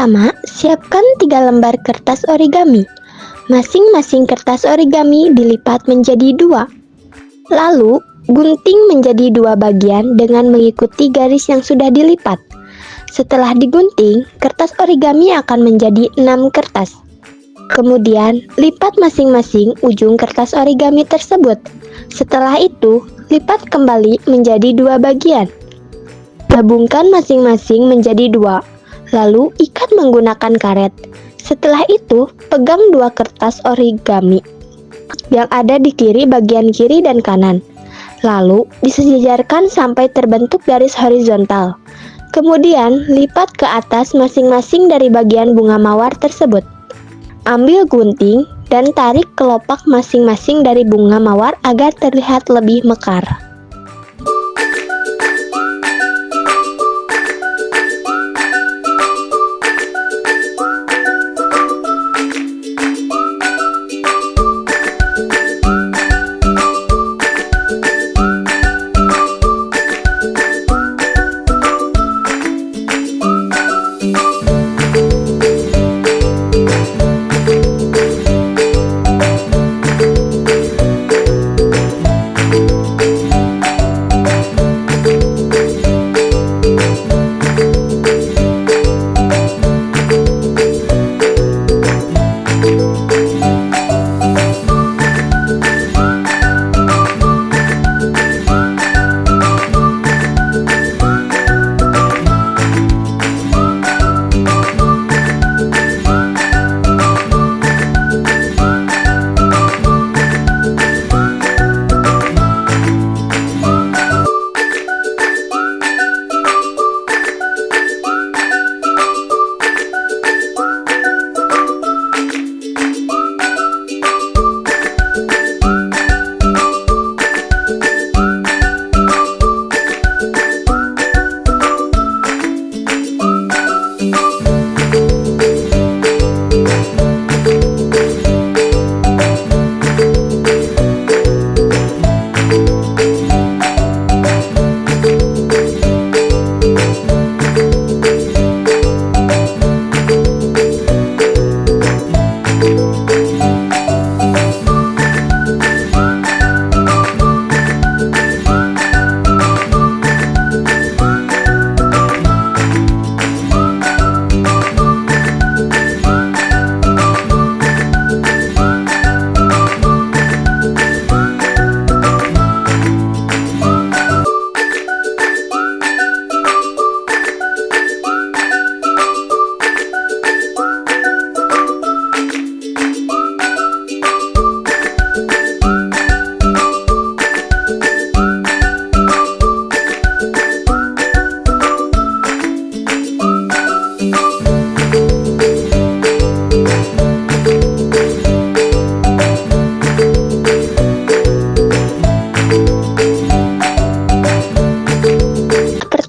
Pertama, siapkan 3 lembar kertas origami. Masing-masing kertas origami dilipat menjadi 2. Lalu, gunting menjadi 2 bagian dengan mengikuti garis yang sudah dilipat. Setelah digunting, kertas origami akan menjadi 6 kertas. Kemudian, lipat masing-masing ujung kertas origami tersebut. Setelah itu, lipat kembali menjadi 2 bagian. Gabungkan masing-masing menjadi 2. Lalu ikat menggunakan karet. Setelah itu, pegang 2 kertas origami yang ada di kiri bagian kiri dan kanan. Lalu, disejajarkan sampai terbentuk garis horizontal. Kemudian, lipat ke atas masing-masing dari bagian bunga mawar tersebut. Ambil gunting dan tarik kelopak masing-masing dari bunga mawar agar terlihat lebih mekar.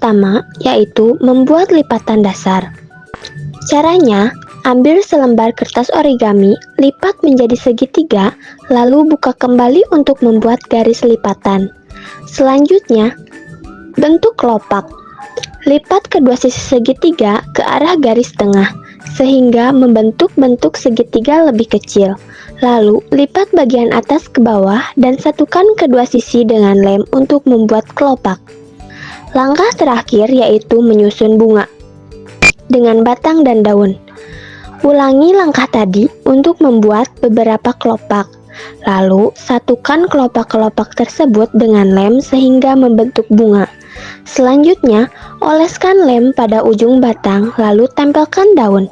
Pertama, yaitu membuat lipatan dasar. Caranya, ambil selembar kertas origami, lipat menjadi segitiga, lalu buka kembali untuk membuat garis lipatan. Selanjutnya, bentuk kelopak. Lipat kedua sisi segitiga ke arah garis tengah, sehingga membentuk bentuk segitiga lebih kecil. Lalu, lipat bagian atas ke bawah dan satukan kedua sisi dengan lem untuk membuat kelopak. Langkah terakhir yaitu menyusun bunga dengan batang dan daun. Ulangi langkah tadi untuk membuat beberapa kelopak. Lalu, satukan kelopak-kelopak tersebut dengan lem sehingga membentuk bunga. Selanjutnya, oleskan lem pada ujung batang, lalu tempelkan daun.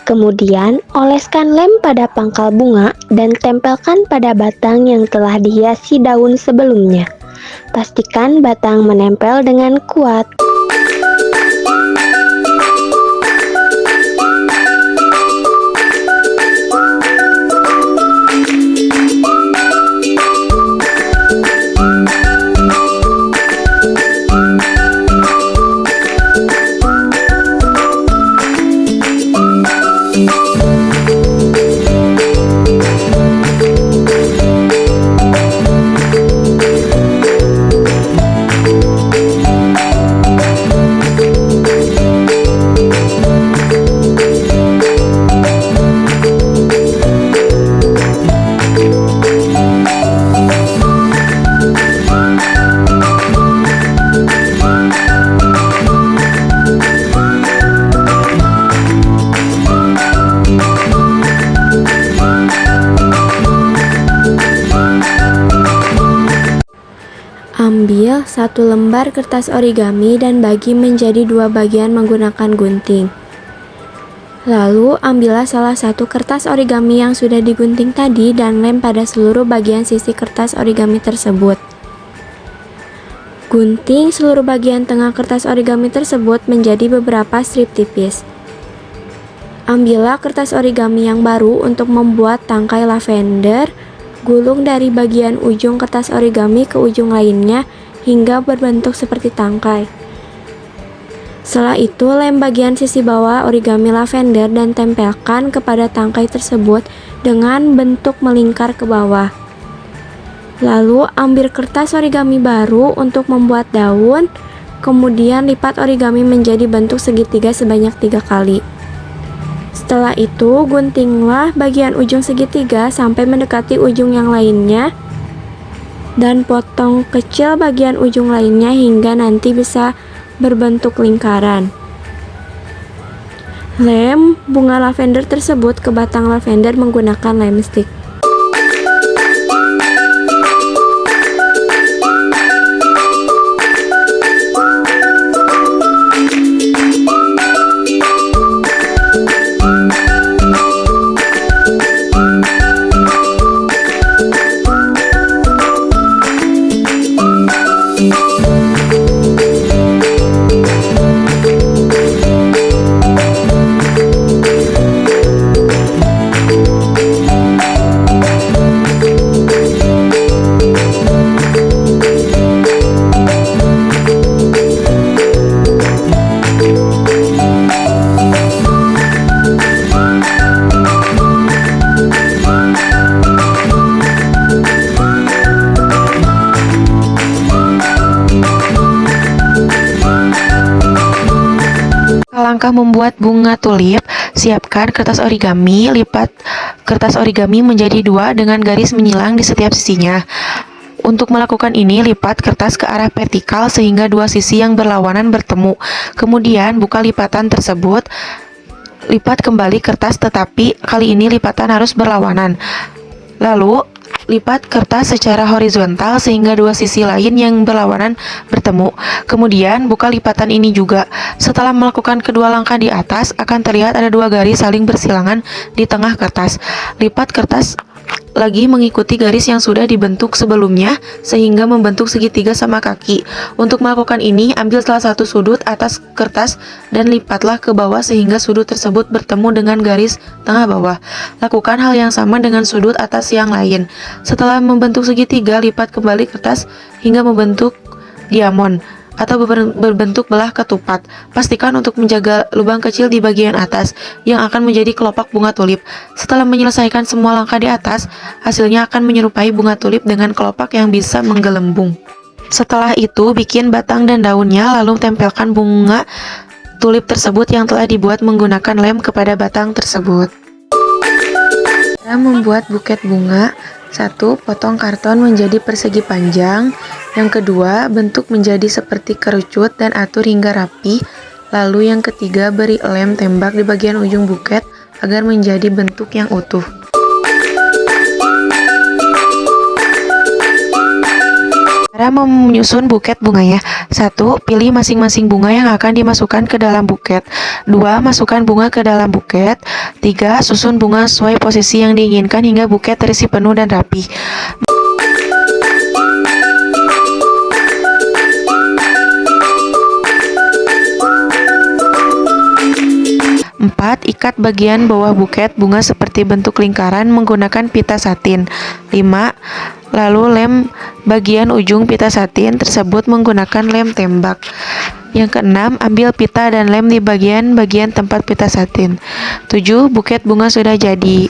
Kemudian, oleskan lem pada pangkal bunga dan tempelkan pada batang yang telah dihiasi daun sebelumnya. Pastikan batang menempel dengan kuat. Ambil satu lembar kertas origami dan bagi menjadi dua bagian menggunakan gunting. Lalu ambillah salah satu kertas origami yang sudah digunting tadi dan lem pada seluruh bagian sisi kertas origami tersebut. Gunting seluruh bagian tengah kertas origami tersebut menjadi beberapa strip tipis. Ambillah kertas origami yang baru untuk membuat tangkai lavender. Gulung dari bagian ujung kertas origami ke ujung lainnya hingga berbentuk seperti tangkai. Setelah itu, lem bagian sisi bawah origami lavender dan tempelkan kepada tangkai tersebut dengan bentuk melingkar ke bawah. Lalu, ambil kertas origami baru untuk membuat daun, kemudian lipat origami menjadi bentuk segitiga sebanyak 3 kali. Setelah itu, guntinglah bagian ujung segitiga sampai mendekati ujung yang lainnya, dan potong kecil bagian ujung lainnya hingga nanti bisa berbentuk lingkaran. Lem bunga lavender tersebut ke batang lavender menggunakan lem stick. Langkah membuat bunga tulip, siapkan kertas origami, lipat kertas origami menjadi 2 dengan garis menyilang di setiap sisinya. Untuk melakukan ini, lipat kertas ke arah vertikal sehingga dua sisi yang berlawanan bertemu. Kemudian, buka lipatan tersebut, lipat kembali kertas tetapi kali ini lipatan harus berlawanan. Lalu, lipat kertas secara horizontal sehingga dua sisi lain yang berlawanan bertemu. Kemudian buka lipatan ini juga. Setelah melakukan kedua langkah di atas, akan terlihat ada dua garis saling bersilangan di tengah kertas. Lipat kertas lagi mengikuti garis yang sudah dibentuk sebelumnya sehingga membentuk segitiga sama kaki. Untuk melakukan ini, ambil salah satu sudut atas kertas dan lipatlah ke bawah sehingga sudut tersebut bertemu dengan garis tengah bawah. Lakukan hal yang sama dengan sudut atas yang lain. Setelah membentuk segitiga, lipat kembali kertas hingga membentuk diamond atau berbentuk belah ketupat. Pastikan untuk menjaga lubang kecil di bagian atas yang akan menjadi kelopak bunga tulip. Setelah menyelesaikan semua langkah di atas, hasilnya akan menyerupai bunga tulip dengan kelopak yang bisa menggelembung. Setelah itu, bikin batang dan daunnya, lalu tempelkan bunga tulip tersebut yang telah dibuat menggunakan lem kepada batang tersebut. Cara membuat buket bunga: 1. Potong karton menjadi persegi panjang. Yang kedua, bentuk menjadi seperti kerucut dan atur hingga rapi. Lalu yang ketiga, beri lem tembak di bagian ujung buket agar menjadi bentuk yang utuh. Cara menyusun buket bunganya: 1. Pilih masing-masing bunga yang akan dimasukkan ke dalam buket. 2. Masukkan bunga ke dalam buket. 3. Susun bunga sesuai posisi yang diinginkan hingga buket terisi penuh dan rapi. 4. Ikat bagian bawah buket bunga seperti bentuk lingkaran menggunakan pita satin. 5. Lalu lem bagian ujung pita satin tersebut menggunakan lem tembak. Yang keenam, ambil pita dan lem di bagian-bagian tempat pita satin. 7. Buket bunga sudah jadi.